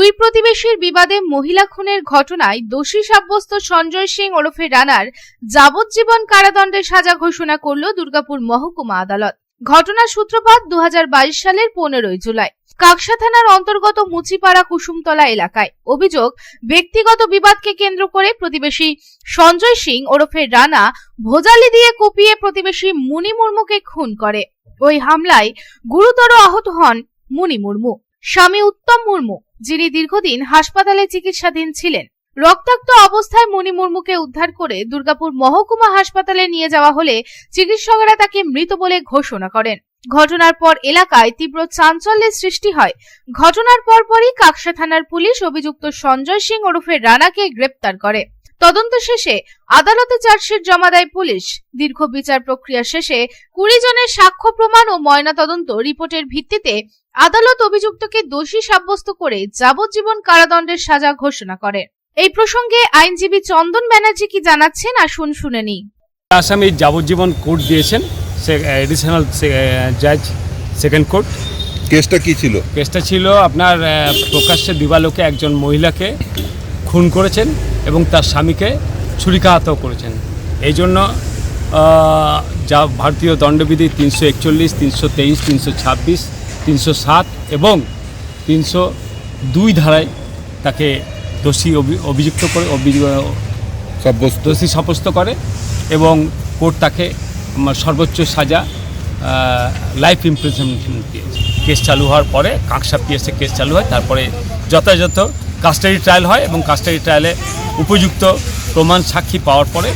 দুই প্রতিবেশীর বিবাদে মহিলা খুনের ঘটনায় দোষী সাব্যস্ত সঞ্জয় সিং ওরফে রানার যাবজ্জীবন কারাদণ্ডের সাজা ঘোষণা করল দুর্গাপুর মহকুমা আদালত। ঘটনার সূত্রপাত 2022 সালের 15 জুলাই কাকসা থানার অন্তর্গত মুচিপাড়া কুসুমতলা এলাকায়। অভিযোগ, ব্যক্তিগত বিবাদকে কেন্দ্র করে প্রতিবেশী সঞ্জয় সিং ওরফে রানা ভোজালি দিয়ে কুপিয়ে প্রতিবেশী মুনি মুর্মুকে খুন করে। ওই হামলায় গুরুতর আহত হন মুনি মুর্মু। স্বামী উত্তম মুর্মু, যিনি দীর্ঘদিন হাসপাতালে চিকিৎসাধীন ছিলেন। রক্তাক্ত অবস্থায় মুনি মুর্মুকে উদ্ধার করে দুর্গাপুর মহকুমা হাসপাতালে নিয়ে যাওয়া হলে চিকিৎসকরা তাকে মৃত বলে ঘোষণা করেন। ঘটনার পর এলাকায় তীব্র চাঞ্চল্যের সৃষ্টি হয়। ঘটনার পরপরই কাকসা থানার পুলিশ অভিযুক্ত সঞ্জয় সিং ওরফে রানাকে গ্রেপ্তার করে। তদন্ত শেষে আদালতে চার্জশিট জমা দেয় পুলিশ। দীর্ঘ বিচার প্রক্রিয়া শেষে 20 জনের সাক্ষ্য প্রমাণ ও ময়নাতদন্ত রিপোর্টের ভিত্তিতে আদালত অভিযুক্তকে দোষী সাব্যস্ত করে যাবজ্জীবন কারাদণ্ডের সাজা ঘোষণা করে। এই প্রসঙ্গে আইনজীবী চন্দন ব্যানার্জি কি জানাচ্ছেন আসুন শুনে নিই। আসামি যাবজ্জীবন কোর্ট দিয়েছেন এডিশনাল জাজ সেকেন্ড কোর্ট। কেসটা কি ছিল? কেসটা ছিল আপনার প্রকাশ্যে দিবালোকে একজন মহিলাকে খুন করেছেন এবং তার স্বামীকে ছুরিকাহত করেছেন। এই জন্য যা ভারতীয় দণ্ডবিধি 341, 323, 326, 307 এবং 302 ধারায় তাকে দোষী অভিযুক্ত করে দোষী সাব্যস্ত করে এবং কোর্ট তাকে সর্বোচ্চ সাজা লাইফ ইমপ্রিজনমেন্ট দিয়েছে। কেস চালু হওয়ার পরে কাকসা পিএসএ কেস চালু হয়, তারপরে যথাযথ কাস্টাডি ট্রায়াল হয় এবং কাস্টাডি ট্রায়ালে উপযুক্ত প্রমাণ সাক্ষী পাওয়ার পরে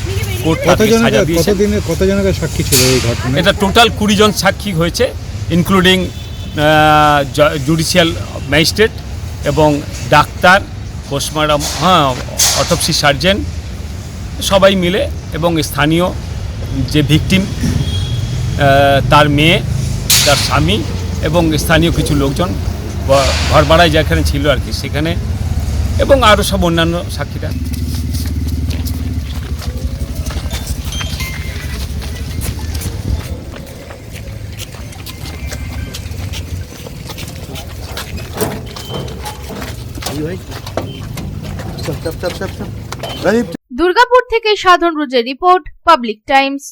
কোর্ট তাকে সাজা দিয়েছে। কতজনের সাক্ষী ছিল এই ঘটনায়? এটা টোটাল 20 জন সাক্ষী হয়েছে, ইনক্লুডিং জুডিশিয়াল ম্যাজিস্ট্রেট এবং ডাক্তার, পোস্টমর্টম, অটোপসি সার্জন সবাই মিলে এবং স্থানীয় যে ভিকটিম তার মেয়ে, তার স্বামী এবং স্থানীয় কিছু লোকজন ঘর ভাড়ায় যেখানে ছিল আর কি সেখানে, এবং আরও সব অন্যান্য সাক্ষীরা। দুর্গাপুর থেকে সাধন রুজের report, Public Times.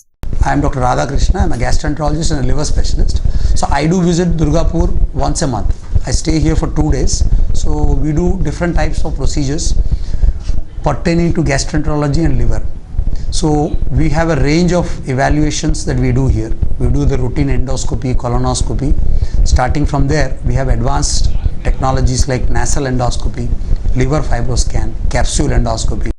I am Dr. Radhakrishna. I am a gastroenterologist and a liver specialist. So I do visit Durgapur once a month. I stay here for 2 days. So we do different types of procedures pertaining to gastroenterology and liver. So we have a range of evaluations that we do here. We do the routine endoscopy, colonoscopy. Starting from there, we have advanced technologies like nasal endoscopy, liver fibroscan, capsule endoscopy.